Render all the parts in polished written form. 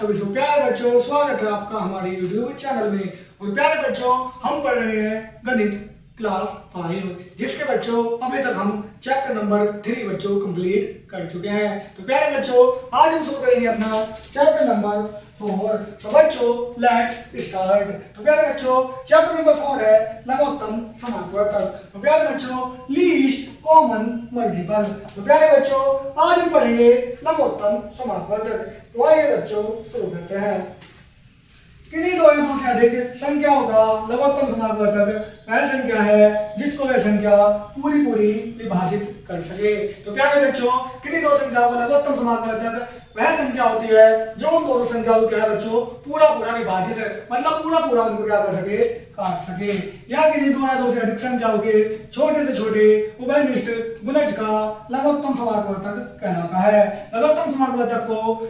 सभी से प्यारे बच्चों, स्वागत है आपका हमारे YouTube चैनल में। और प्यारे बच्चों, हम पढ़ रहे हैं गणित क्लास 5, जिसके बच्चों अभी तक हम चैप्टर नंबर 3 बच्चों कंप्लीट कर चुके हैं। तो प्यारे बच्चों, आज हम शुरू करेंगे अपना चैप्टर नंबर 4। तो बच्चों लेट्स स्टार्ट। तो प्यारे बच्चों, चैप्टर नंबर 4 है लघुत्तम समापवर्तक। तो प्यारे बच्चों, लीस्ट कॉमन मल्टीपल। तो प्यारे बच्चों, आज हम पढ़ेंगे लघुत्तम समापवर्तक। तो आइए बच्चों शुरू करते हैं। किन्हीं दो या दो से अधिक संख्याओं का लघुत्तम समापवर्तक वह संख्या है जिसको वह संख्या पूरी विभाजित कर सके। तो प्यारे बच्चों, किन्हीं दो संख्याओं का लघुत्तम समापवर्तक वह संख्या होती है जो उन दोनों संख्याओं को क्या है बच्चों पूरा विभाजित है, मतलब पूरा उनको क्या कर सके, काट सके। या किन्हीं दो या दो से अधिक संख्याओं के छोटे से छोटे उभयनिष्ठ गुणज का लघुत्तम समापवर्तक कहलाता है। लघुत्तम समापवर्तक को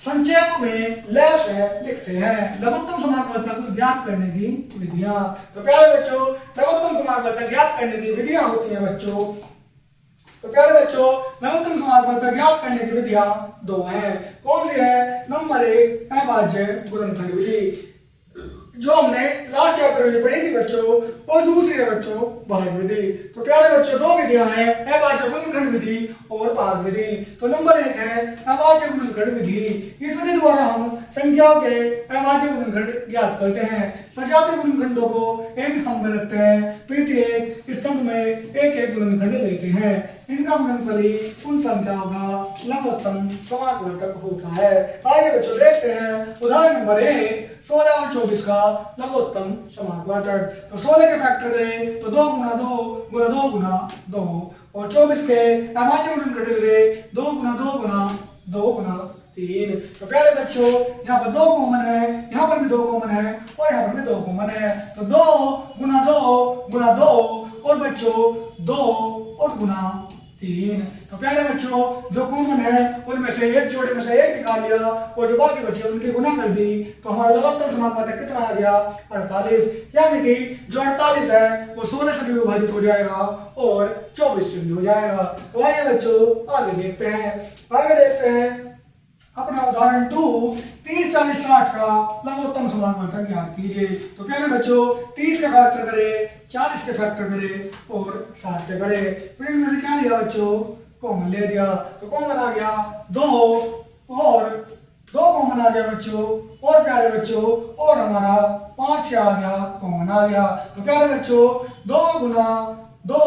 संक्षेप में ल से लिखते हैं। लघुत्तम समापवर्तक ज्ञात करने की विधियां। तो प्यारे बच्चों, लघुत्तम समापवर्तक ज्ञात करने की विधियां होती हैं बच्चों। तो प्यारे बच्चों, लघुत्तम समापवर्तक ज्ञात करने की विधियां दो हैं। कौन सी है? नंबर 1 अभाज्य गुणनखंड विधि, जो हमने लास्ट चैप्टर में पढ़ी थी बच्चों, और दूसरी है बच्चों भाग विधि। तो प्यारे बच्चों, दो विधियां हैं, अभाज्य गुणनखंड विधि और भाग विधि। तो नंबर 1 है अभाज्य गुणनखंड विधि। इस विधि द्वारा हम संख्याओं के अभाज्य गुणनखंड ज्ञात करते हैं। सजातीय गुणनखंडों को एक स्तंभ में रखते हैं, प्रत्येक स्तंभ में एक गुणनखंड लेते हैं। इनका गुणनफल ही उन संख्याओं का लघुत्तम समापवर्तक होता है। आइए बच्चों देखते हैं उदाहरण नंबर 1, 16 और 24 का लघुत्तम समापवर्तक। तो 16 के फैक्टर करें तो 2 गुना 2 गुना 2 गुना 2, और 24 के अभाज्य गुणनखंड करें 2 गुना 2 गुना 2 गुना 3। तो प्यारे बच्चों, यहाँ पर 2 कॉमन है, यहाँ पर भी 2 कॉमन है, और यहाँ पर भी 2 कॉमन है। तो 2 गुना 2 गुना 2, और बच्चों 2 और गुना 3। तो प्यारे बच्चों, जो कॉमन है उनमें से एक जोड़े में से एक निकाल लिया, और जो बाकी बचे उनकी गुना कर दी, तो हमारा लघुत्तम समापवर्तक कितना आ गया? 48। यानी कि जो 48 है वो 16 से भी विभाजित हो जाएगा और 24 से भी हो जाएगा। तो आइए बच्चों आगे देखते हैं अपना उदाहरण 2, 30 40 60 का लघुत्तम समापवर्तक ज्ञात कीजिए। तो प्यारे बच्चों, 30 के फैक्टर करें, 40 के फैक्टर करें और 60 के करें। फिर मैंने क्या लिया बच्चों? कॉमन ले दिया। तो कॉमन आ गया 2, और 2 कॉमन आ गया बच्चों, और प्यारे बच्चों और हमारा 5 आ गया, कॉमन आ गया। तो प्यारे बच्चों, 2 गुना 2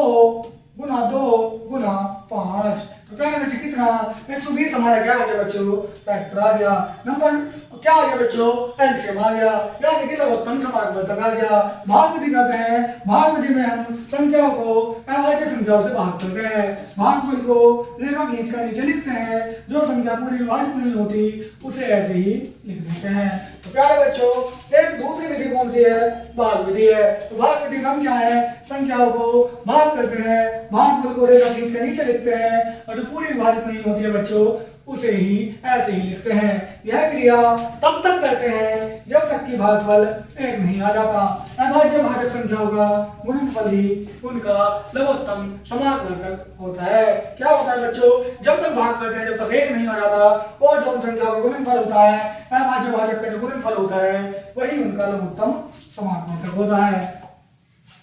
गुना 2 गुना 5। तो प्यारे बच्चे कितना? 120 हमारा क्या आ गया बच्चों? फैक्टर आ गया। नंबर क्या आ गया बच्चों? एलसीएम आ गया, यानी कि लघुत्तम समापवर्तक आ गया। भाग विधि कहते हैं, भाग विधि में हम संख्याओं को अभाज्य संख्याओं से भाग करते हैं। भागफल को रेखा खींचकर नीचे लिखते हैं, जो संख्या पूरी विभाजित नहीं होती उसे ऐसे ही लिख देते हैं। तो प्यारे बच्चों, एक दूसरी विधि कौन सी है? भाग विधि है। तो भाग विधि में हम क्या है? संख्याओं को भाग करते हैं, भागफल को रेखा खींच कर नीचे लिखते हैं, और जो पूरी विभाजित नहीं होती है बच्चों उसे ही ऐसे ही लिखते हैं। यह क्रिया तब तक करते हैं जब तक कि भागफल एक नहीं आ जाता। अभाज्य भाजक संख्याओं का गुणनफल ही उनका लघुत्तम समापवर्तक होता है। क्या होता है बच्चों? जब तक भाग करते हैं, जब तक एक नहीं आ जाता, और जो उन संख्याओं का गुणनफल होता है, अभाज्य भाजक का जो गुणनफल होता है, वही उनका लघुत्तम समापवर्तक होता है।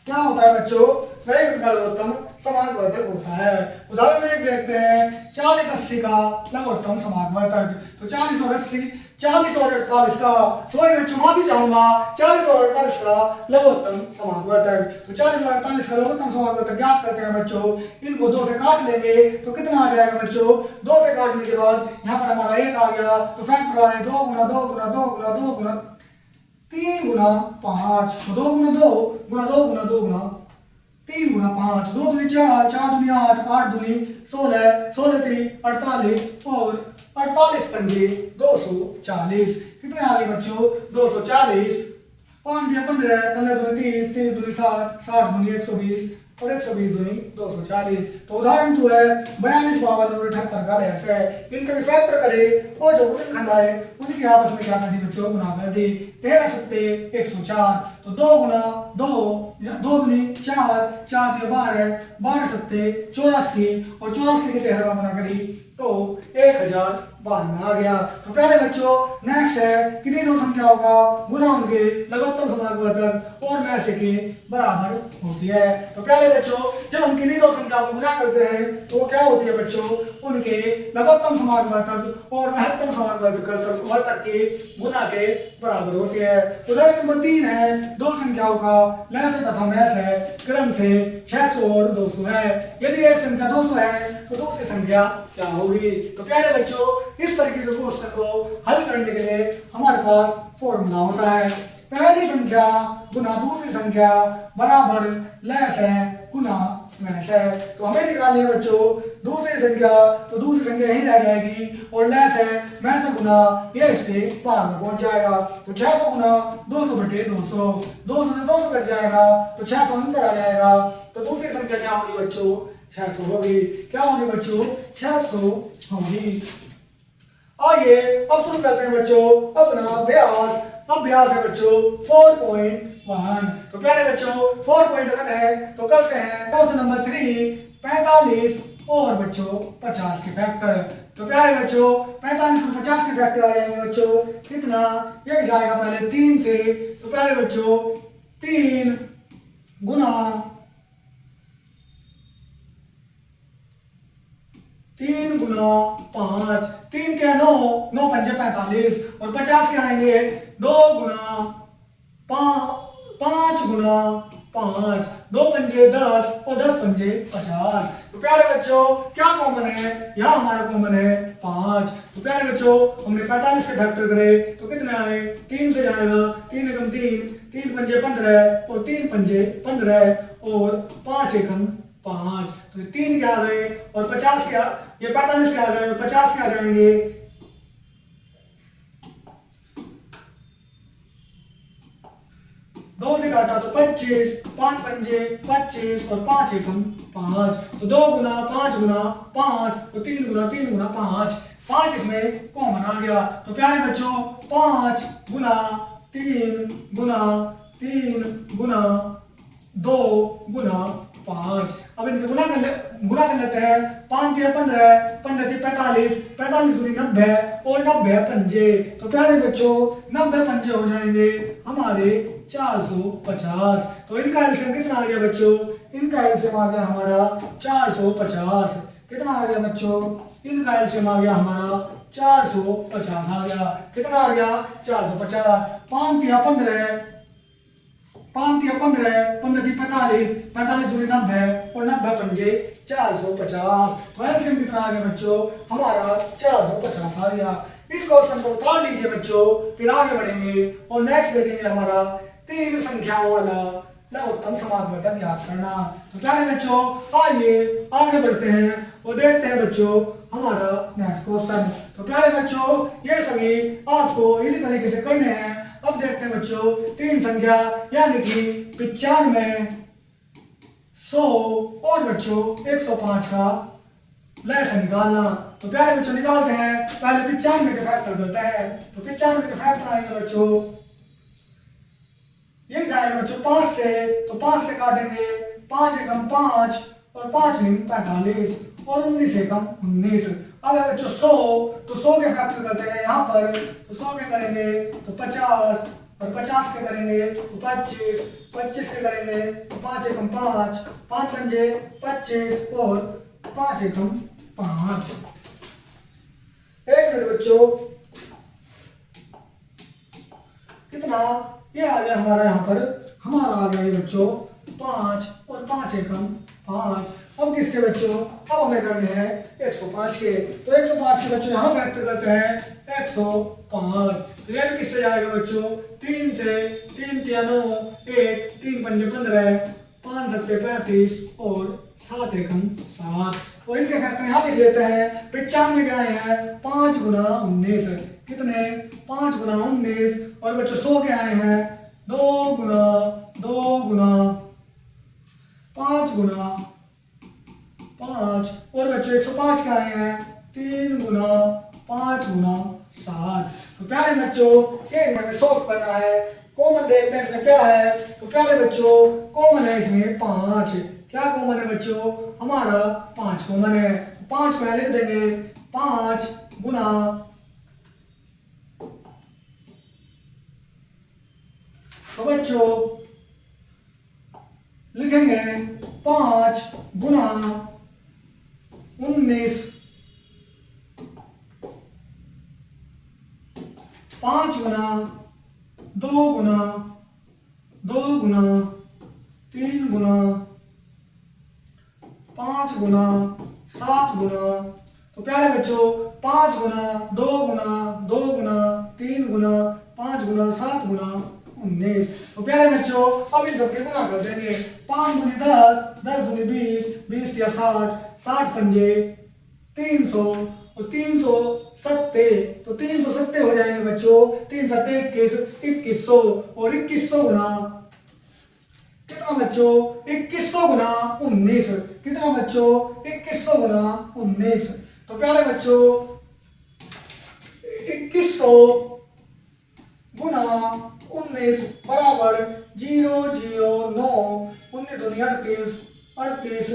क्या होता है बच्चों? वही उनका लघुत्तम समापवर्तक होता है। उदाहरण एक देखते हैं 40 80 का लघुत्तम समापवर्तक। तो 40 और 80, 40 और 48 का, सॉरी मैं माफी चाहूंगा, 40 और 48 का लघुत्तम समापवर्तक। तो 40 और 48 का लघुत्तम समापवर्तक ज्ञात करते हैं बच्चों। इनको 2 से काट लेंगे तो कितना आ जाएगा बच्चों? 2 से काटने के बाद यहाँ पर हमारा 1 आ गया, तो फैक्टर आए 2 गुना 2 गुना 2 गुना 2 गुना 3 गुना 5। 2 गुना 2 गुना 2 गुना 2 गुना 3 गुना 5, 2 दूनी 4, 4 दूनी 8, 8 दूनी 16, 16 3 48, और 48 पंजे 240। कितने आ गए बच्चों? 240। 5 दिया 15, 15 दूनी 30, 30 दूनी 60, 60 दूनी 120, और 120 दूनी 240। तो उदाहरण 2 है 42 52 और 78 का रहस्य है। इनका भी फैक्टर करें, और जो गुणनखंड आए उनकी आपस में क्या कर दी बच्चों? गुना कर दी। 13 7 104, तो 2 गुना 2, 2 दूनी 4, 4 दिया 12, 12 सत्ते 84 और 84 के 13 गुना करी तो 1092 आ गया। तो पहले बच्चों नेक्स्ट है किन्हीं दो संख्याओं का गुना उनके लघुत्तम समानुपातक और में से के बराबर होती है। तो पहले बच्चों जब हम किन्हीं दो संख्याओं को गुना करते हैं तो क्या होती है बच्चों, उनके लघुत्तम समानुपातक और महत्तम समानुपातक के गुना के बराबर होती है। उदाहरण नंबर 3 है, दो संख्याओं का लहस तथा महस है क्रम से 600 और 200 है। यदि एक संख्या 200 है तो दूसरी संख्या क्या होगी। तो प्यारे बच्चों इस तरीके के क्वेश्चन को हल करने के लिए हमारे पास फॉर्मूला होता है, पहली संख्या गुना दूसरी संख्या बराबर लहस है गुना महस है। तो हमें निकालनी है बच्चों दूसरी संख्या, तो दूसरी संख्या यही रह जाएगी और लहस है महस गुना ये इसके पार में पहुंच जाएगा। तो 600 गुना 200 बटे 200, 200 से 200 कट जाएगा तो 600 अंतर आ जाएगा। तो दूसरी संख्या क्या होगी बच्चों, 600 होगी। क्या होगी बच्चों, 600 होगी। आइए अब शुरू करते हैं बच्चों अपना अभ्यास। अभ्यास है बच्चों 4.1। तो पहले बच्चों 4.1 है तो करते हैं क्वेश्चन नंबर 3, 45 और बच्चों 50 के फैक्टर। तो प्यारे बच्चों 45 और 50 के फैक्टर आ जाएंगे बच्चों कितना, ये जाएगा पहले 3 से। तो प्यारे बच्चों 3 गुना 3 गुना 5, 3 के 9, 9 पंजे 45 और 50 के आएंगे 2 गुना 5 गुना 5, 2 पंजे 10 और 10 पंजे 50। तो प्यारे बच्चों क्या कॉमन है, यहाँ हमारा कॉमन है 5। तो प्यारे बच्चों हमने 45 के फैक्टर करे तो कितने आए, 3 से जाएगा 3 एकम 3, 3 पंजे 15 और 3 पंजे 15 और 5 एकम 5। तो 3 क्या आ गए और 50 क्या, ये 45 क्या आ गए और 50 क्या आ जाएंगे। 2 से काटा तो 25, 5 पंजे 25 और 5 एकम 5। तो 2 गुना 5 गुना 5 तो 3 गुना 3 गुना 5, 5 इसमें कॉमन आ गया। तो प्यारे बच्चों 5 गुना 3 गुना 3 गुना 2 गुना 5। अब इनके गुना कर लेते हैं। 5 दिया 15, 15 दिया 45, 45 दूनी 90 और 90 पंजे। तो प्यारे बच्चों 90 पंजे हो जाएंगे हमारे 450। तो इनका एलसीएम कितना आ गया बच्चों, इनका एलसीएम आ गया हमारा 450। कितना आ गया बच्चों, इनका एलसीएम आ गया हमारा 450 आ गया। कितना आ गया 450। 5 दिया 15, 5 दिया 15, 15 दी 45, 45 दूनी 90 और 90 पंजे 450। तो एलसीएम कितना आ गया बच्चों हमारा 450 आ गया। इस क्वेश्चन को उतार लीजिए बच्चों, फिर आगे बढ़ेंगे और नेक्स्ट देखेंगे हमारा 3 संख्याओं वाला लघुत्तम समानुपातक ज्ञात करना। तो प्यारे बच्चों आइए आगे बढ़ते हैं और देखते हैं बच्चों हमारा नेक्स्ट क्वेश्चन। तो प्यारे बच्चों ये सभी आपको इसी तरीके से करने हैं। अब देखते हैं बच्चों 3 संख्या यानी कि 95, 100 और बच्चों 105 का लहस निकालना। तो प्यारे बच्चों निकालते हैं, पहले 95 के फैक्टर करते हैं। तो 95 के फैक्टर आएंगे बच्चों, ये जाएगा बच्चों 5 से, तो 5 से काटेंगे 5 एकम 5 और 5 नीम 45 और 19 एकम 19। अब है बच्चों 100, तो 100 के फैक्टर करते हैं यहाँ पर। तो 100 के करेंगे तो 50 और 50 के करेंगे तो 25, 25 के करेंगे तो 5 एकम 5, 5 पंजे 25 और 5 एकम 5। एक मिनट बच्चों, कितना ये आ गया हमारा, यहाँ पर हमारा आ गया ये बच्चों 5 और 5 एकम 5। अब किसके बच्चों, अब हमें करने हैं 105 के। तो 105 के बच्चों यहाँ फैक्टर करते हैं 105। तो ये भी किससे जाएगा बच्चों, 3 से, 3 तिया 9, 1, 3 पंजे 15, 5 सत्ते 35 और 7 एकम 7। तो इनके फैक्टर यहाँ लिख लेते हैं। 95 के आए हैं 5 गुना 19, कितने 5 गुना 19 और बच्चों 100 के आए हैं 2 गुना 5 गुना 5 और बच्चों 105 के आए हैं 3 गुना 5 गुना 7। तो प्यारे बच्चों ये हमें सॉल्व करना है कॉमन देखते हैं इसमें क्या है। तो प्यारे बच्चों कॉमन है इसमें 5। क्या कॉमन है बच्चों, हमारा 5 कॉमन है। 5 को यहाँ लिख देंगे, 5 गुना तो बच्चों लिखेंगे 5 गुना 19, 5 गुना 2 गुना 2 गुना 3 गुना 5 गुना 7 गुना। तो प्यारे बच्चों 5 गुना 2 गुना 2 गुना 3 गुना 5 गुना 7 गुना 19। तो प्यारे बच्चों अब इन सबके गुना कर देंगे। 5 दूनी 10, 10 दूनी 20, 20 या 60, 60 पंजे 300 और 370। तो 370 हो जाएंगे बच्चों। 3 7 21, 2100 और 2100 गुना कितना बच्चों, 2100 गुना 19। कितना बच्चों, 2100 गुना 19। तो प्यारे बच्चों 2100 गुना 19 बराबर 009, 19 दूनी 38, 38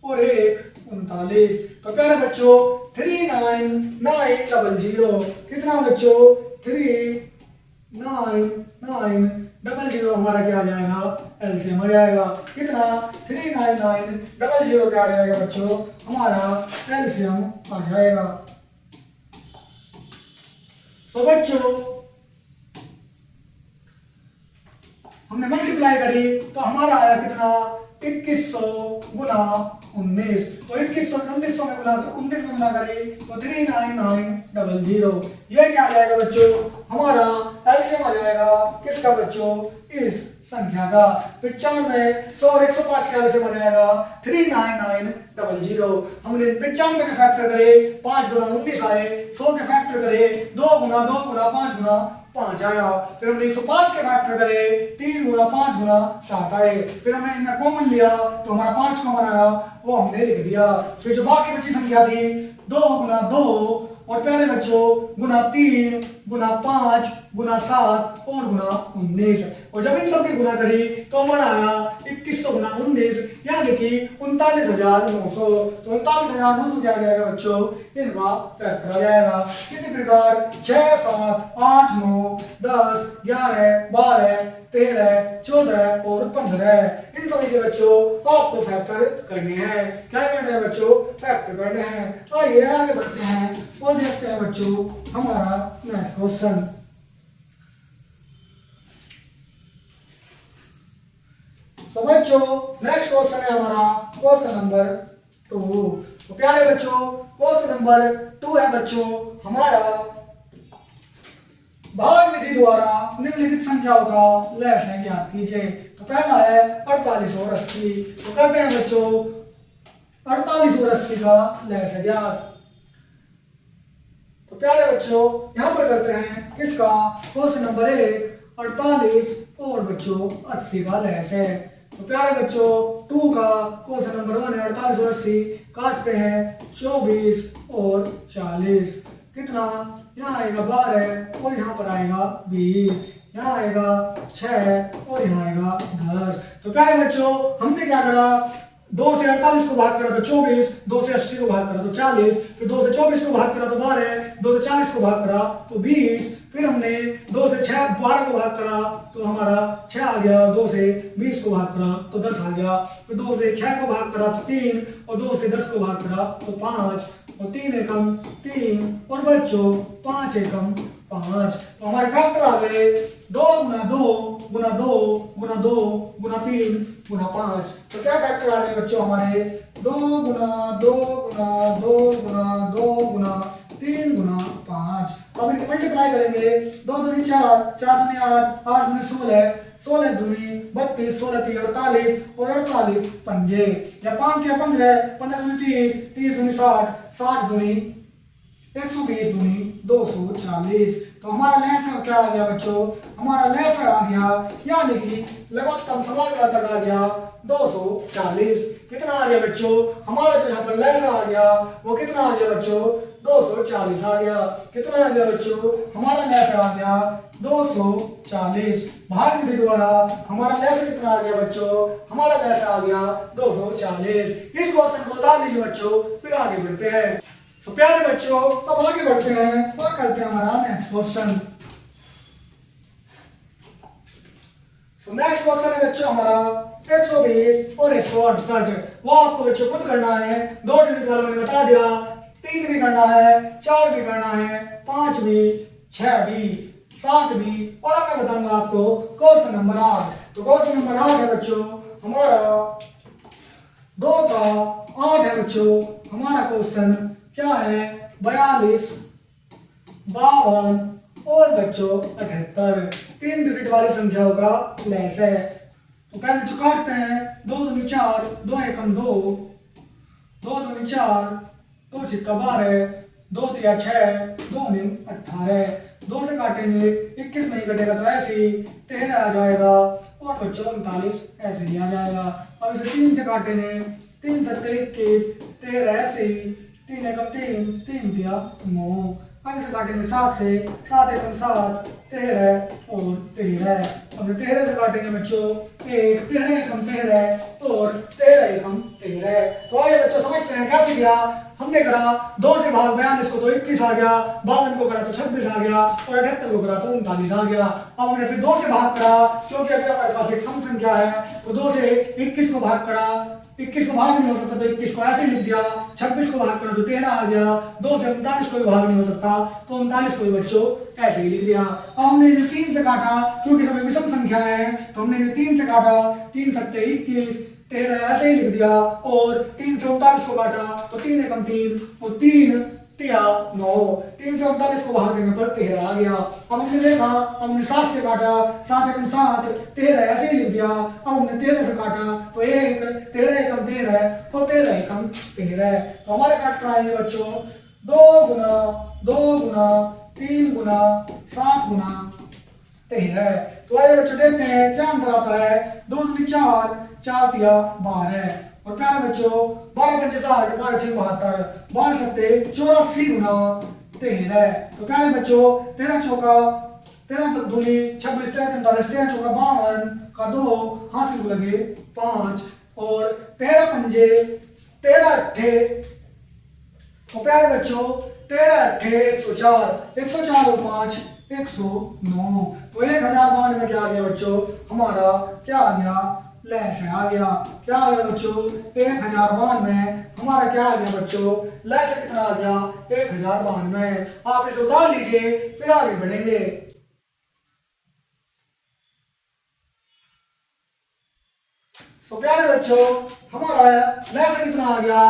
और 1 39। तो प्यारे बच्चों 39900। कितना बच्चों, 39900 हमारा क्या आ जाएगा, एलसीएम आ जाएगा। कितना, 39900 क्या आ जाएगा बच्चों, हमारा एलसीएम आ जाएगा। तो बच्चों हमने मल्टीप्लाई करी तो हमारा आया कितना, 2100 गुना 19। तो 2100 1900 में गुना 19 में गुना करी तो 39900। ये क्या आ जाएगा बच्चों, हमारा एलसीएम आ जाएगा किसका बच्चों, इस संख्या का। 95 100 और 105 का एलसीएम आ जाएगा 39900। हमने 95 के फैक्टर करे 5 गुना 19 आए, 100 के फैक्टर करे 2 गुना 2 गुना 5 गुना 5 आया। फिर हमने 105 के फैक्टर करे 3 गुना 5 गुना 7 आए। फिर हमने इनमें कॉमन लिया तो हमारा 5 कॉमन आया, वो हमने लिख दिया। फिर जो बाकी बची संख्या थी 2 गुना 2 और प्यारे बच्चों गुना 3 गुना 5 गुना 7 और गुना 19। और जब इन सब की गुना करी तो हमारा आया 2100 गुना 19, यानी कि 39900। तो 39900 क्या आ जाएगा बच्चों, इनका फैक्टर आ जाएगा। इसी प्रकार 6 7 8 9 10 11 12 13 14 और 15 इन सभी के बच्चों आपको फैक्टर करने हैं। क्या करना है बच्चों, फैक्टर करने हैं। आइए आगे बढ़ते हैं और देखते हैं बच्चों हमारा नेक्स्ट क्वेश्चन। तो बच्चों नेक्स्ट क्वेश्चन है हमारा क्वेश्चन नंबर 2। तो प्यारे बच्चों क्वेश्चन नंबर 2 है बच्चों हमारा, भाग विधि द्वारा निम्नलिखित संख्याओं का लसागु ज्ञात कीजिए। तो पहला है 48 और 80। तो करते हैं बच्चों 48 और 80 का लसागु ज्ञात। तो प्यारे बच्चों यहाँ पर करते हैं किसका, क्वेश्चन नंबर 1 48 और बच्चों 80 का लसागु है। तो प्यारे बच्चों 2 का क्वेश्चन नंबर 1 है 48 और 80, काटते हैं 24 और 40। कितना, यहाँ आएगा 12 और यहाँ पर आएगा 20, यहाँ आएगा 6 और यहाँ आएगा 10। तो प्यारे बच्चों हमने क्या करा, 2 से 48 को भाग करा तो 24, 2 से 80 को भाग करा तो 40, फिर 2 से 24 को भाग करा तो 12, 2 से 40 को भाग करा तो 20, फिर हमने 2 से 12 को भाग करा तो हमारा 6 आ गया, 2 से 20 को भाग करा तो 10 आ गया, फिर 2 से 6 को भाग करा तो 3 और 2 से 10 को भाग करा तो 5 और 3 एकम 3 और बच्चों 5 एकम 5। तो हमारे फैक्टर आ गए 2 गुना 2 गुना 2 गुना 2 गुना 3 गुना 5। तो क्या फैक्टर आ गए बच्चों हमारे, 2 गुना 2 गुना 2 गुना 2 गुना 3 गुना 5। अब इनको मल्टीप्लाई करेंगे, 2 दूनी 4, 4 दूनी 8, 8 दूनी 16, 16 दूनी 32, 16 तीन 48 और 48 पंजे, या 5 के 15, 15 दूनी 30, 30 दूनी 60, 60 दूनी 120 दूनी 240। तो हमारा लसागु क्या आ गया बच्चों, हमारा लसागु आ गया यानी कि लघुत्तम समानुपातक आ गया 240। कितना आ गया बच्चों, हमारा जो यहाँ पर लसागु आ गया वो कितना आ गया बच्चों, 240 आ गया। कितना आ गया बच्चों? हमारा लैस आ गया 240। भाग विधि द्वारा हमारा लैस कितना आ गया बच्चों? हमारा लैस आ गया 240। इस क्वेश्चन को उतार लीजिए बच्चों, फिर आगे बढ़ते हैं। तो प्यारे बच्चों अब आगे बढ़ते हैं और करते हैं हमारा नेक्स्ट क्वेश्चन। तो नेक्स्ट क्वेश्चन है बच्चों हमारा 120 और 168। वो आपको बच्चों खुद करना है। 2 डिजिट वाला मैंने बता दिया, 3 भी करना है, 4 भी करना है, 5 भी, 6 भी, 7 भी, और अब मैं बताऊंगा आपको क्वेश्चन नंबर 8। तो क्वेश्चन नंबर 8 है बच्चों हमारा 2 का 8 है बच्चों। हमारा क्वेश्चन क्या है? 42, 52 और बच्चों 78 3 डिजिट वाली संख्याओं का लैस है। तो पहले बच्चों काटते हैं। 2 दूनी 4, 2 एकम 2, 2 दूनी 4, 2 छिक्का 12, 2 तिया 6, 2 नीम 18। 2 से काटेंगे 21 नहीं कटेगा तो ऐसे ही 13 आ जाएगा, और बच्चों 39 ऐसे ही आ जाएगा। अब इसे 3 से काटेंगे, 3 सत्ते 21, 13 ऐसे ही, 3 एकम 3, 3 तिया 9। अब इसे काटेंगे 7 से, 7 एकम 7, 13 और 13। अब 13 से काटेंगे बच्चों 1, 13 एकम 13 और 13 एकम 13। तो आइए बच्चों समझते हैं कैसे किया। हमने करा 2 से भाग 42 को तो 21 आ गया, 52 को करा तो 26 आ गया, और 78 को करा तो 39 आ गया। अब हमने फिर 2 से भाग करा, क्योंकि अभी हमारे पास एक सम संख्या है, तो 2 से 21 को भाग करा। 21 को भाग नहीं हो सकता तो 21 को ऐसे ही लिख दिया। 26 को भाग करो तो 13 आ गया। 2 से 39 को भी भाग नहीं हो सकता तो 39 को भी बच्चों ऐसे ही लिख दिया। अब हमने इन्हें 3 से काटा, क्योंकि सभी विषम संख्या है, तो हमने इन्हें 3 से काटा। 3 सत्ते 21, 13 ऐसे ही लिख दिया, और 3 से 39 को काटा तो 3 एकम 3 और 3 तिया 9। 3 से 39 को भाग देने पर 13 आ गया। अब हमने देखा, अब हमने 7 से काटा, 7 एकम 7, 13 ऐसे ही लिख दिया। अब हमने 13 से काटा तो 1, 13 एकम 13 तो 13 एकम 13। तो हमारे फैक्टर आएंगे बच्चों 2 गुना 2 गुना 3 गुना 7 गुना 13। तो आइए बच्चों देखते हैं क्या आंसर आता है। 2 दूनी 4, 4 तिया 12, और प्यारे बच्चों 12 पंचे 60, 12 6 72, 12 सत्ते 84 गुना 13। तो प्यारे बच्चों 13 चौका 13 दूनी 26, 13 43, 13 चौका 52 का 2 हासिल को लगे 5, और 13 पंजे 13 अट्ठे। तो प्यारे बच्चों 13 अट्ठे 104, 104 और 5 109। तो 1092 में क्या आ गया बच्चों? हमारा क्या आ गया? लैस आ गया। क्या आ गया बच्चों? 1092 में हमारा क्या आ गया बच्चों? लैस कितना आ गया? 1092। आप इसे उतार लीजिए, फिर आगे बढ़ेंगे। तो प्यारे बच्चों हमारा लैस कितना आ गया?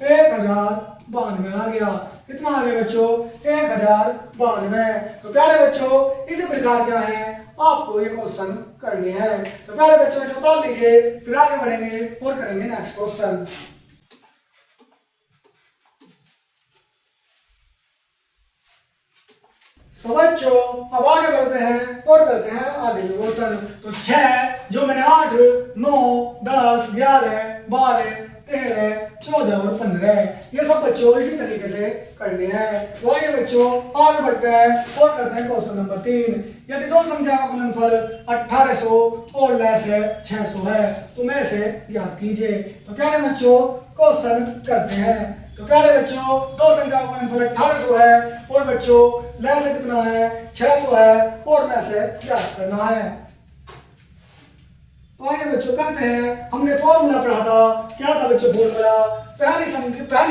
1092 आ गया। कितना आ गया बच्चों? 1092। तो प्यारे बच्चों इसी प्रकार क्या है आपको ये क्वेश्चन करने हैं। तो प्यारे बच्चों इसे उतार लीजिए, फिर आगे बढ़ेंगे और करेंगे नेक्स्ट क्वेश्चन। तो बच्चों अब आगे बढ़ते हैं और करते हैं आगे के क्वेश्चन। तो 6 जो मैंने 8, 9, 10, 11, 12, 13, 14 और 15 ये सब बच्चों इसी तरीके से करने हैं। तो आइए बच्चों आगे बढ़ते हैं और करते हैं क्वेश्चन नंबर 3। यदि दो संख्या का गुणनफल 1800 और लैस है 600 है तो मैं इसे ज्ञात कीजिए। तो प्यारे बच्चों क्वेश्चन करते हैं। तो प्यारे बच्चों दो संख्या का गुणनफल 1800 है और बच्चों लैस कितना है 600 है और मैं इसे ज्ञात करना है। तो आइए बच्चों करते हैं। हमने फॉर्मूला पढ़ा था, क्या था बच्चों फॉर्मूला? पहली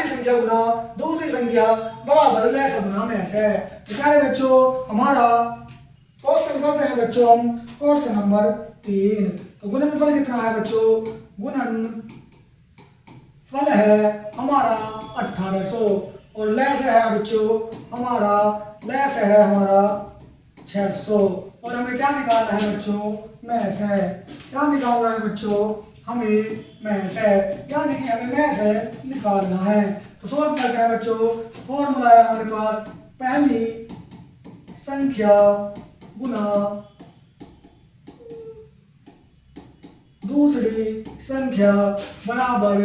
संख्या गुना दूसरी संख्या बराबर लैस गुना मैस है। तो प्यारे बच्चों हमारा क्वेश्चन करते हैं बच्चों हम क्वेश्चन नंबर 3। तो गुणनफल कितना है बच्चों? गुणनफल है हमारा 1800 और लैस है बच्चों हमारा 600 और हमें क्या निकालना है बच्चों? मैस है। क्या निकालना है बच्चों? हमें मैस है, यानी कि हमें मैस है निकालना है। तो सोल्व करते हैं बच्चों। फॉर्मूला है हमारे पास पहली संख्या गुना दूसरी संख्या बराबर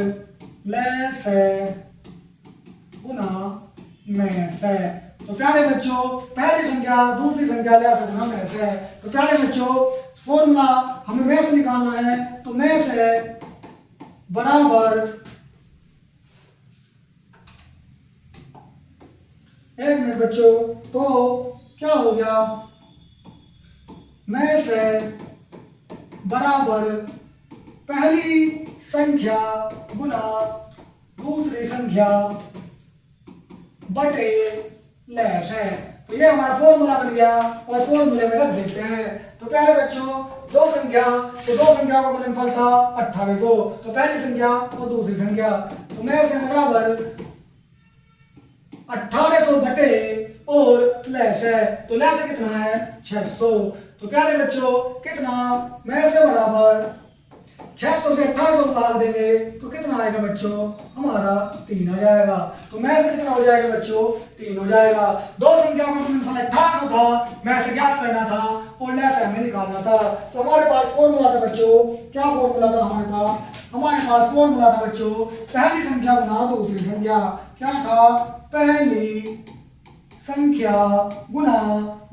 लैस है गुना मैस है। तो प्यारे बच्चों पहली संख्या दूसरी संख्या ले सकना मैस है। तो प्यारे बच्चों फॉर्मूला हमें मैस निकालना है। तो मैस है बराबर, एक मिनट बच्चों, तो क्या हो गया, मैस है बराबर पहली संख्या गुना दूसरी संख्या बटे लैस है। तो ये हमारा फॉर्मूला बन गया और फॉर्मूले में रख देते हैं। तो प्यारे बच्चों दो संख्या, तो दो संख्या का गुणनफल था 2800, तो पहली संख्या और दूसरी संख्या, तो मैस है बराबर 1800 बटे और लैस है, तो लैस कितना है 600। तो प्यारे बच्चों कितना, मैस है बराबर 600 से 1800 को भाग देंगे तो कितना आएगा बच्चों, हमारा 3 आ जाएगा। तो मैं से कितना हो जाएगा बच्चों, 3 हो जाएगा। दो संख्या का गुणनफल 1800 था, मैं से ज्ञात करना था और लैस हमें निकालना था। तो हमारे पास फॉर्मूला था बच्चों, क्या फॉर्मूला था हमारे पास फॉर्मूला था बच्चों पहली संख्या गुना दूसरी संख्या। क्या था, पहली संख्या गुना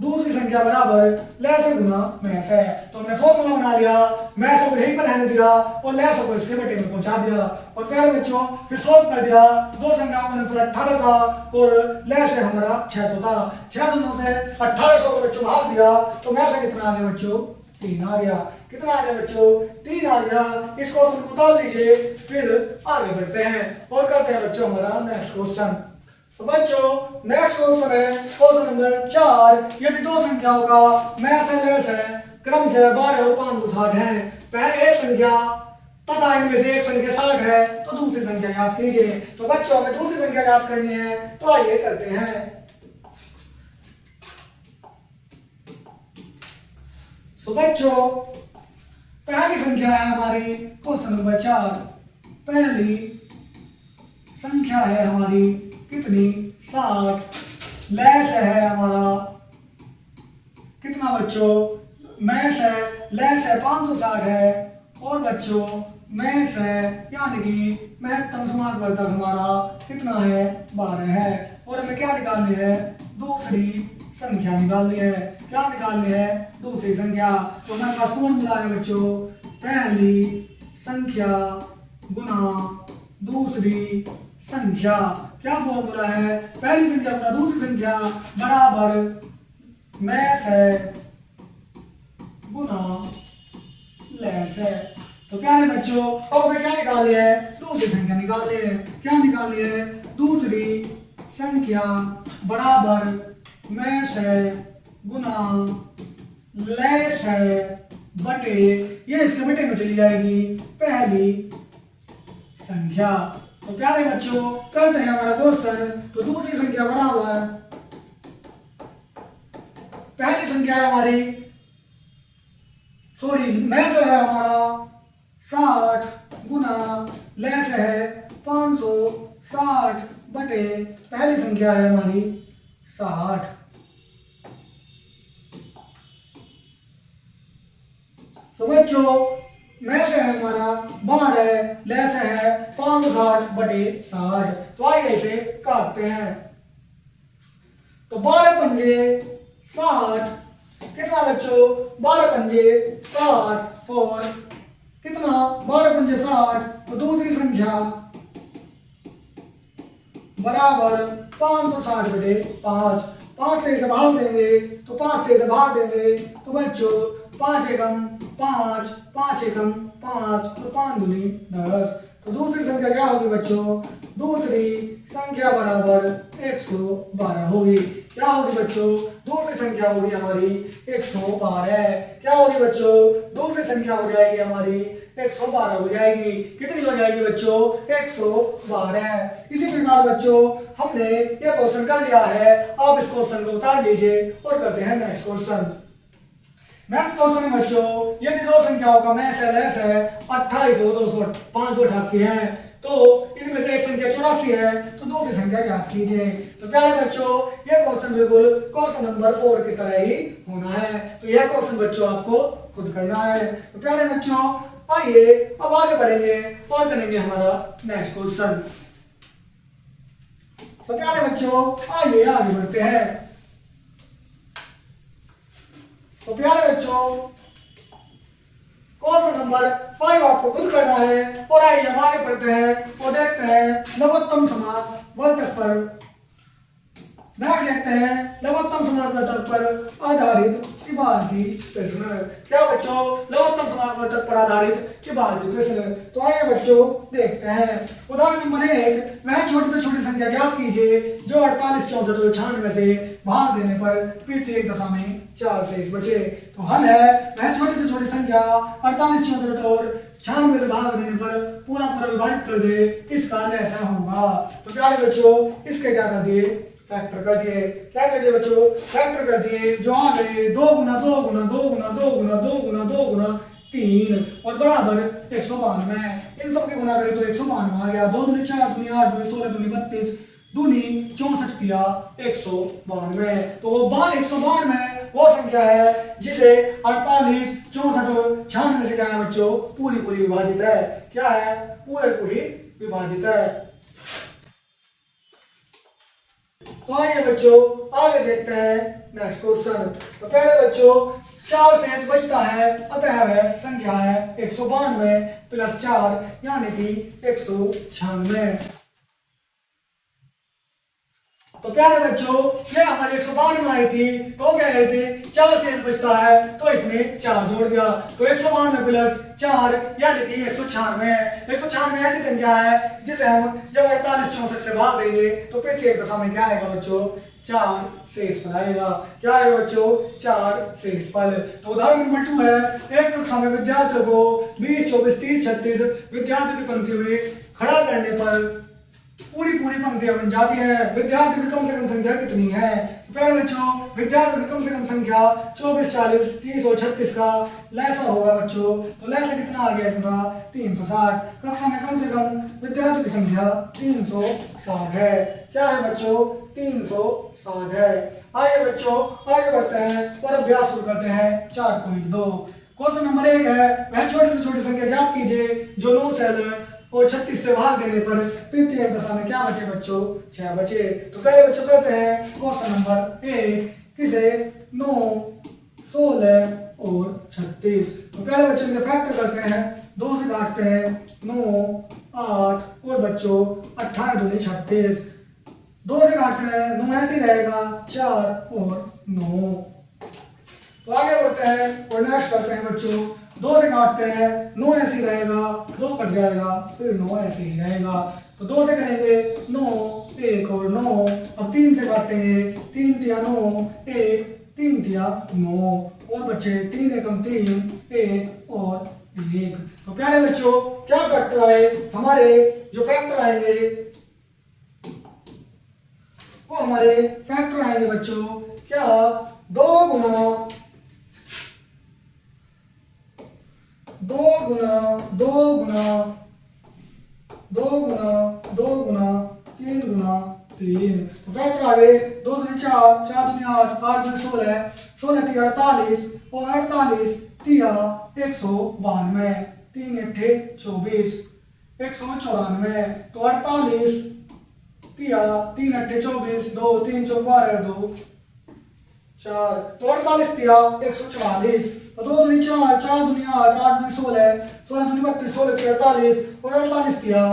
दूसरी संख्या बराबर लैस गुना मैस है। तो हमने फॉर्मूला बना लिया, मैस को यहीं पर रहने दिया और लैस को इसके बटे में पहुंचा दिया और फिर बच्चों फिर सोल्व कर दिया। दो संख्याओं का गुणनफल 18 था और लैस है हमारा 600 था। 600 से 1800 को बच्चों भाग दिया तो मैस कितना आ गया बच्चों, 3 आ गया। कितना आ गया बच्चों, 3 आ गया। इस क्वेश्चन को उतार लीजिए, फिर आगे बढ़ते हैं और करते हैं बच्चों हमारा नेक्स्ट क्वेश्चन। तो बच्चों नेक्स्ट क्वेश्चन है क्वेश्चन नंबर 4। यदि दो संख्याओं का मैस है लैस है क्रम से 12 और 560 है, पहले एक संख्या तथा इनमें से एक संख्या 60 है, तो दूसरी संख्या याद कीजिए। तो बच्चों हमें दूसरी संख्या याद करनी है, तो आइए करते हैं। तो बच्चों पहली संख्या है हमारी क्वेश्चन नंबर 4, पहली संख्या है हमारी कितनी, 60, लैस है हमारा कितना बच्चों, मैस है लैस है 560 है और बच्चों मैस है यानी कि महत्तम समापवर्धक हमारा कितना है 12 है और हमें क्या निकालनी है, दूसरी संख्या निकालनी है। क्या निकालनी है, दूसरी संख्या। तो हमारे पास फॉर्मूला है बच्चों पहली संख्या गुना दूसरी संख्या। क्या फॉर्मूला है, पहली संख्या गुना दूसरी संख्या बराबर मैस है गुना लैस है। तो प्यारे बच्चों अब हमें क्या निकालनी है, दूसरी संख्या निकालनी है। क्या निकालनी है, दूसरी संख्या बराबर मैस है गुना लैस है बटे, ये इसके बटे में चली जाएगी पहली संख्या। तो प्यारे बच्चों करते हैं हमारा क्वेश्चन। तो दूसरी संख्या बराबर पहली संख्या है हमारी, मैस है हमारा 60 गुना लैस है 560 बटे पहली संख्या है हमारी 60। तो बच्चों मैस है हमारा 12, लैस है 560 बटे 60। तो आइए इसे काटते हैं। तो 12 पंजे 60, कितना बच्चों 12 पंजे 60 और कितना 12 पंजे 60, तो दूसरी संख्या बराबर 560 बटे 5। 5 से इसे भाग देंगे तो 5 से इसे भाग देंगे तो बच्चों 5 एकम 5, 5 एकम 5 और 5 दूनी 10। तो दूसरी संख्या क्या होगी बच्चों, दूसरी संख्या बराबर 112 होगी। क्या होगी बच्चों, दूसरी संख्या होगी हमारी 112। क्या होगी बच्चों, दूसरी संख्या हो जाएगी हमारी 112 हो जाएगी। कितनी हो जाएगी बच्चों, 112। इसी प्रकार बच्चों हमने ये क्वेश्चन कर लिया है। आप इस क्वेश्चन को उतार लीजिए और करते हैं नेक्स्ट क्वेश्चन। नेक्स्ट क्वेश्चन बच्चों यदि दो संख्याओं का मैस है लैस है 2800 588 है, तो इनमें से एक संख्या 84 है, तो दूसरी संख्या ज्ञात कीजिए। तो प्यारे बच्चों ये क्वेश्चन बिल्कुल क्वेश्चन नंबर 4 की तरह ही होना है। तो यह क्वेश्चन बच्चों आपको खुद करना है। तो प्यारे बच्चों आइए अब आगे बढ़ेंगे और करेंगे हमारा नेक्स्ट क्वेश्चन। तो प्यारे बच्चों आइए आगे बढ़ते हैं। तो प्यारे बच्चों क्वेश्चन नंबर 5 आपको खुद करना है और आइए हम आगे बढ़ते हैं और देखते हैं लघुत्तम समास वर्तक पर देख लेते हैं लघुत्तम समास वर्तक पर आधारित इबारती प्रश्न। क्या बच्चों लघुत्तम समास वर्तक पर आधारित इबारती प्रश्न। तो आइए बच्चों देखते हैं। उदाहरण नंबर 1, वह छोटी से छोटी संख्या ज्ञात कीजिए जो 48, 64 और 96 से भाग देने पर प्रत्येक दशा में 4 शेष बचे। तो हल है वह छोटी से छोटी संख्या 48, 64 और 96 से भाग देने पर पूरा विभाजित कर दे, इसका हल ऐसा होगा। तो प्यारे बच्चों इसके क्या कर दिए, फैक्टर कर दिए। क्या कर दिए बच्चों, फैक्टर कर दिए। जो आ गए 2 गुना 2 गुना 2 गुना 2 गुना 2 गुना 2 गुना 3 और बराबर 192। इन सब की गुना करें तो 192 आ गया। 2 दूनी 4 दूनी 8 दूनी 16 दूनी 32 दूनी 64 दिया 192। तो वो 192 वो संख्या है जिसे 48, 64 और 96 से क्या है बच्चों पूरी विभाजित है। क्या है, पूरी विभाजित है। तो आइए बच्चों आगे देखते हैं नेक्स्ट क्वेश्चन। तो पहले बच्चों 4 शेष बचता है, अतः वह संख्या है 192 प्लस 4 यानी कि 196। तो प्यारे बच्चों ये हमारी 192 आई थी, तो क्या गई थी 4 शेष बचता है तो इसमें 4 जोड़ दिया, तो 192 प्लस 4 यानी कि 196। 196 ऐसी संख्या है जिसे हम जब 48, 64 से भाग देंगे तो प्रत्येक दशा में क्या आएगा बच्चों 4 शेष फल आएगा। क्या आएगा बच्चों 4 शेष फल। तो उदाहरण नंबर 2 है, एक कक्षा में विद्यार्थियों को 20, 24, 30, 36 विद्यार्थियों की पंक्ति में खड़ा करने पर पूरी पंक्तियां बन जाती है। विद्यार्थियों की कम से कम संख्या कितनी है। तो पहले बच्चों विद्यार्थियों की कम से कम संख्या 24, 40, 30 और 36 का लैसा होगा बच्चों। तो लैसा कितना आ गया इसका 360। कक्षा में कम से कम विद्यार्थियों की संख्या 360 है। क्या है बच्चों 360 है। आइए बच्चों आगे बढ़ते हैं और अभ्यास शुरू करते हैं 4.2। क्वेश्चन नंबर 1 है, वह छोटी से छोटी संख्या ज्ञात कीजिए जो 9 से और 36 से भाग देने पर प्रत्येक दशा में क्या बचे बच्चों 6 बचे। तो पहले बच्चों कहते हैं क्वेश्चन नंबर 1 किसे 9, 16 और 36। तो पहले बच्चों में फैक्टर करते हैं, 2 से काटते हैं 9, 8 और बच्चों 18 दूनी 36। 2 से काटते हैं 9 ऐसे रहेगा 4 और 9। तो आगे बढ़ते हैं और नेक्स्ट करते हैं बच्चों। 2 से काटते हैं 9 ऐसे ही रहेगा, 2 कट जाएगा फिर 9 ऐसे ही रहेगा। तो 2 से करेंगे 9, 1 और 9। अब 3 से काटेंगे 3 तिया 9, 1 3 तिया 9 और बच्चे 3 एकम 3, 1 और 1। तो प्यारे बच्चों क्या फैक्टर आए, हमारे जो फैक्टर आएंगे वो हमारे फैक्टर आएंगे बच्चों क्या 2 गुना 2 गुना 2 गुना 2 गुना 2 गुना 3 गुना 3। तो फैक्टर आ गए 2 दूनी 4, 4 दूनी 8, 8 दूनी 16, 16 तिया 48 और 48 तिया 192, 3 अट्ठे 24, 194। तो 48 तिया 3 अट्ठे 24, 2 3 चौक 12, 2 4। तो 48 तिया 144 और 2 दूनी 4, 4 दूनी 8, 8 दूनी 16, 16 दूनी 32, 16 तिया 48 और 48 तिया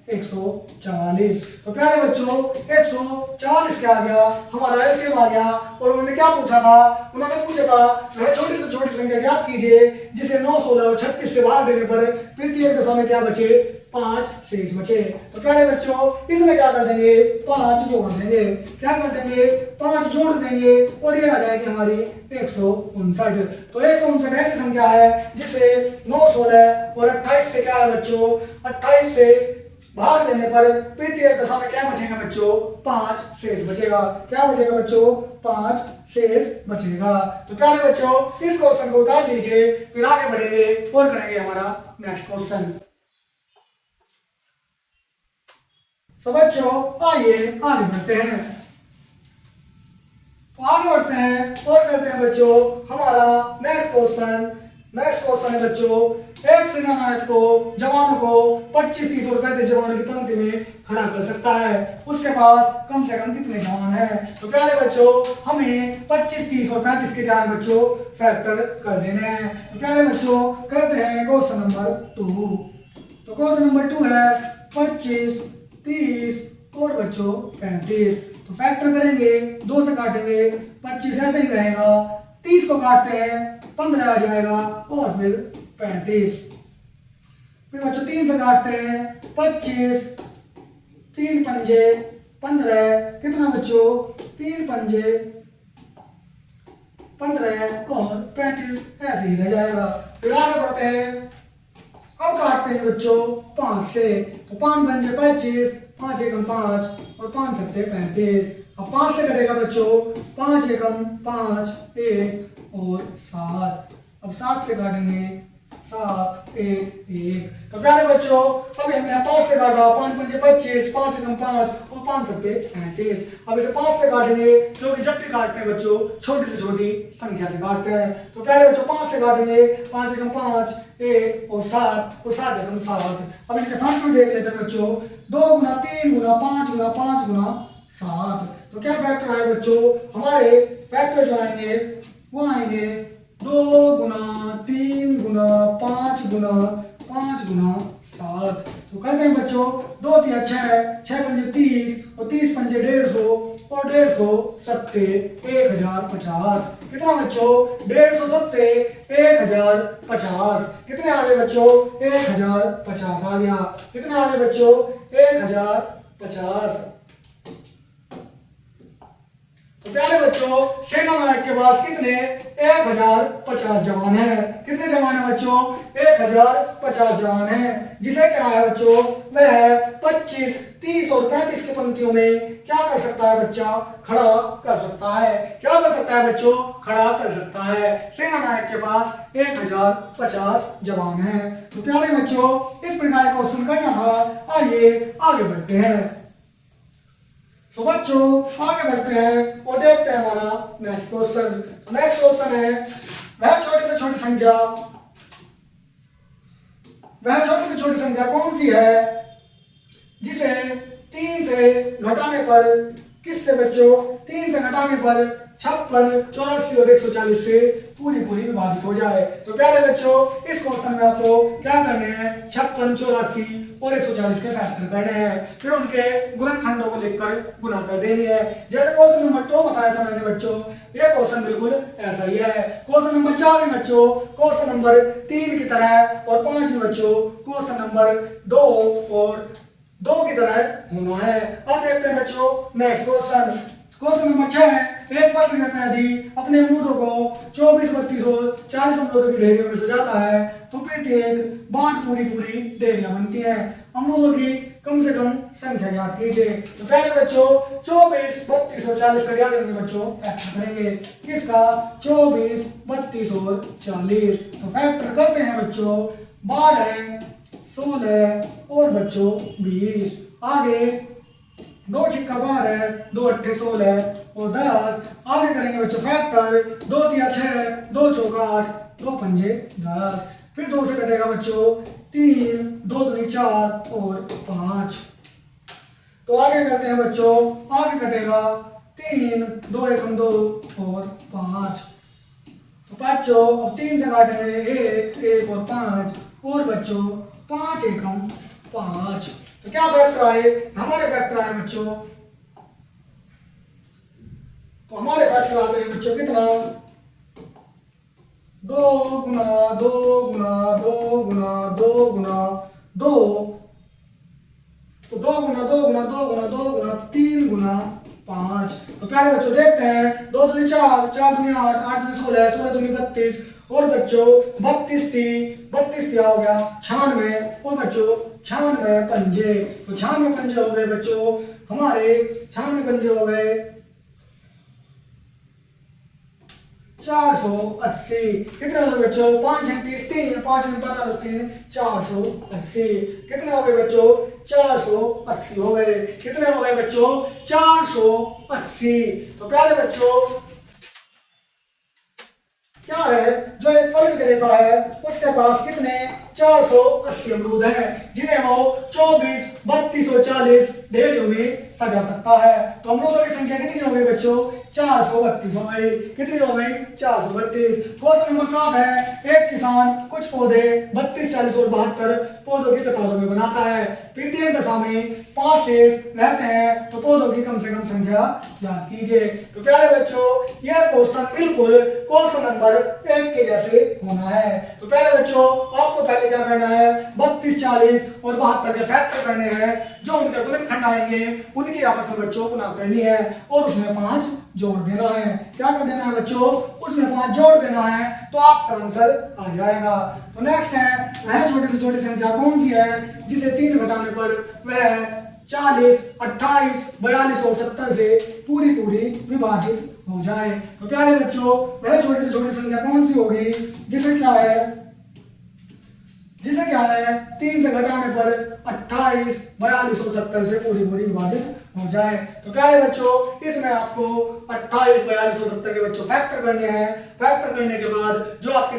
144। तो प्यारे बच्चों 144 क्या आ गया हमारा एलसीएम आ गया। और उन्होंने क्या पूछा था, उन्होंने पूछा था वह छोटी से छोटी संख्या ज्ञात कीजिए जिसे 9, 16 और 36 से भाग देने पर प्रत्येक दशा में क्या बचे 5 शेष बचे। तो प्यारे बच्चों इसमें क्या कर देंगे 5 जोड़ देंगे। क्या कर देंगे 5 जोड़ देंगे और ये आ जाएगी हमारी 159। तो 159 ऐसी संख्या है जिसे 9, 16 और 28 से क्या है बच्चों 28 से भाग देने पर प्रत्येक दशा में क्या बचेगा बच्चों 5 शेष बचेगा। क्या बचेगा बच्चों 5 शेष बचेगा। तो प्यारे बच्चों इस क्वेश्चन को उतार लीजिए, फिर आगे बढ़ेंगे और करेंगे हमारा नेक्स्ट क्वेश्चन। तो बच्चों आइए आगे बढ़ते हैं। तो आगे बढ़ते हैं और करते हैं बच्चों हमारा नेक्स्ट क्वेश्चन नेक्स्ट क्वेश्चन है बच्चों, एक सेनानायक को जवानों को 25-30 और 35 जवानों की पंक्ति में खड़ा कर सकता है, उसके पास कम से कम कितने जवान हैं? तो प्यारे बच्चों हमें 25, 30 और 35 के क्या है बच्चों फैक्टर कर देने हैं। तो प्यारे बच्चों करते हैं क्वेश्चन नंबर 2। तो क्वेश्चन नंबर 2 है 25, 30 और बच्चों 35। तो फैक्टर करेंगे, 2 से काटेंगे, 25 ऐसे ही रहेगा, 30 को काटते हैं 15 आ जाएगा और फिर 35। फिर बच्चों 3 से काटते हैं 25, 3 पंजे 15, कितना बच्चों 3 पंजे 15 और 35 ऐसे ही रह जाएगा। फिर आगे बढ़ते हैं, अब काटते हैं बच्चों 5 से। तो 5 पंजे 25, 5 एकम 5 और 5 सत्ते 35। अब 5 से कटेगा बच्चों 5 एकम 5, 1 और 7। अब 7 से काटेंगे 7, 1, 1। तो प्यारे बच्चों अब हमने 5 से काटा, 5 पंजे 25, 5 एकम 5 और 5 सत्ते 35। अब इसे 5 से काटेंगे, क्योंकि जब भी काटते हैं बच्चों छोटी से छोटी संख्या से काटते हैं। तो प्यारे बच्चों 5 से काटेंगे, 5 एकम 5, 1 और 7 और 7 एकम 7। अब इसके फैक्टर देख लेते हैं बच्चों, 2 गुना 3 गुना 5 गुना 5 गुना 7। तो क्या फैक्टर आए बच्चों, हमारे फैक्टर जो आएंगे वो आएंगे 2 गुना 3 गुना 5 गुना 5 गुना 7। तो करते हैं बच्चों 2 3 6, 6 पंजे 30 और 30 पंजे 150 और 150 सत्ते 1050। कितना बच्चों 150 सत्ते 1050। कितने आ गए बच्चों 1050 आ गया। कितना आ गए बच्चों 1050। तो प्यारे बच्चों सेनानायक के पास कितने 1050 जवान हैं। कितने जवान हैं बच्चों 1050 जवान हैं, जिसे क्या है बच्चों वह 25, 30 और 35 की पंक्तियों में क्या कर सकता है बच्चा खड़ा कर सकता है। क्या कर सकता है बच्चों खड़ा कर सकता है। सेनानायक के पास 1050 जवान हैं। तो प्यारे बच्चों इस प्रकार क्वेश्चन करना था। आइए आगे बढ़ते हैं। तो बच्चों आगे बढ़ते हैं और देखते हैं हमारा नेक्स्ट क्वेश्चन। नेक्स्ट क्वेश्चन है वह छोटी से छोटी संख्या कौन सी है जिसे 3 से घटाने पर किससे बच्चों 3 से घटाने पर 56, 84 और 140 से पूरी विभाजित हो जाए। तो प्यारे बच्चों इस क्वेश्चन में आपको क्या करने हैं 56, 84 और 140 के फैक्टर करने हैं, फिर उनके गुणनखंडों को लिखकर गुना कर देनी है। जैसे क्वेश्चन नंबर 2 बताया था मैंने बच्चों, ये क्वेश्चन बिल्कुल ऐसा ही है। क्वेश्चन नंबर 4 में बच्चों क्वेश्चन नंबर 3 की तरह और 5 में बच्चों क्वेश्चन नंबर 2 और 2 की तरह होना है। अब देखते हैं बच्चों नेक्स्ट क्वेश्चन। क्वेश्चन नंबर 6, एक फल विक्रेता यदि अपने अमरूदों को 24, 32 और 40 अमरूदों की ढेरियों में सजाता है तो प्रत्येक बार पूरी ढेरियां बनती हैं। अमरूदों की कम से कम संख्या ज्ञात कीजिए। तो पहले बच्चों 24, 32 और 40 का क्या करेंगे बच्चों फैक्टर करेंगे। किसका 24, 32 और 40। तो फैक्टर करते हैं बच्चों 12, 16 और बच्चों 20। आगे 2 छिक्का 12, 2 अट्ठे 16 और 10। आगे करेंगे बच्चों फैक्टर 2 3 6, 2 चौका 8, 2 पंजे 10। फिर 2 से कटेगा बच्चों 3, 2 दूनी 4 और 5। तो आगे करते हैं बच्चों, आगे कटेगा 3, 2 एकम 2 और 5। तो बच्चों अब 3 से काटेंगे 1, 1 और 5 और बच्चों 5 एकम 5। तो क्या फैक्टर आए हमारे फैक्टर आए बच्चों, तो हमारे फैक्टर आते हैं बच्चों कितना 2 गुना 2 गुना 2 गुना 2 गुना 2। तो 2 गुना 2 गुना 2 गुना 2 गुना 3 गुना 5। तो प्यारे बच्चों देखते हैं 2 दूनी 4, 4 दूनी 8, 8 दूनी 16, 16 दूनी 32 और बच्चों 32 दिया हो गया 96 और बच्चों 96 पंजे। तो 96 पंजे हो गए बच्चों हमारे 96 पंजे हो गए 480। कितने हो गए बच्चों 5 36 3 5 45 3 480। कितने हो गए बच्चों 480 हो गए। कितने हो गए बच्चों 480। तो प्यारे बच्चों क्या है जो एक फल विक्रेता है उसके पास कितने 480 अमरूद हैं जिन्हें वो 24, 32 और 40 ढेरियों में सजा सकता है। तो अमरूदों की संख्या कितनी हो गई बच्चों 432 हो गई। कितनी हो गई 432। क्वेश्चन नंबर 7 है एक किसान कुछ पौधे 32, 40 और 72 पौधों की कतारों में बनाता है। तृतीय दशा में 5 शेष रहते हैं तो पौधों की कम से कम संख्या याद कीजिए। तो प्यारे बच्चों यह क्वेश्चन बिल्कुल क्वेश्चन नंबर 1 के जैसे होना है। तो प्यारे बच्चों आपको पहले क्या करना है 32, 40 और 72 के फैक्टर करने हैं। जो उनके गुणनखंड आएंगे उनकी आपस में बच्चों गुणा करनी है और उसमें 5 जोड़ देना है। क्या कर देना है बच्चों उसमें 5 जोड़ देना है तो आपका आंसर आ जाएगा। तो नेक्स्ट है वह छोटी से छोटी संख्या कौन सी है जिसे 3 घटाने पर वह 40, 28, 42 और 70 से पूरी विभाजित हो जाए। तो प्यारे बच्चों वह छोटी से छोटी संख्या कौन सी होगी जिसे क्या है 3 से घटाने पर 28, 42 और 70 से पूरी विभाजित हो जाए। तो प्यारे बच्चों इसमें आपको 28, 42 और 70 के बच्चों फैक्टर करने हैं। फैक्टर करने के बाद जो आपके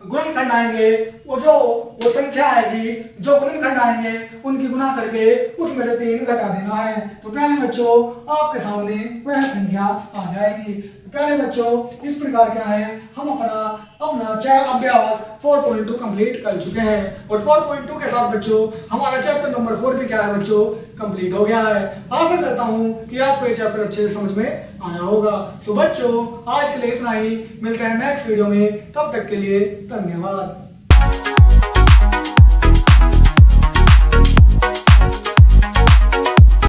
गुणनखंड आएंगे वो संख्या आएगी जो गुणनखंड आएंगे उनकी गुना करके उसमें से 3 घटा देना है। तो प्यारे बच्चों आपके सामने वह संख्या आ जाएगी। तो प्यारे बच्चों इस प्रकार क्या है हम अपना अभ्यास 4.2 कंप्लीट कर चुके हैं और 4.2 के साथ बच्चों हमारा चैप्टर नंबर 4 भी क्या है बच्चों कंप्लीट हो गया है। आशा करता हूं कि आपको ये चैप्टर अच्छे से समझ में आया होगा। तो बच्चों आज के लिए इतना ही, मिलते हैं नेक्स्ट वीडियो में, तब तक के लिए धन्यवाद।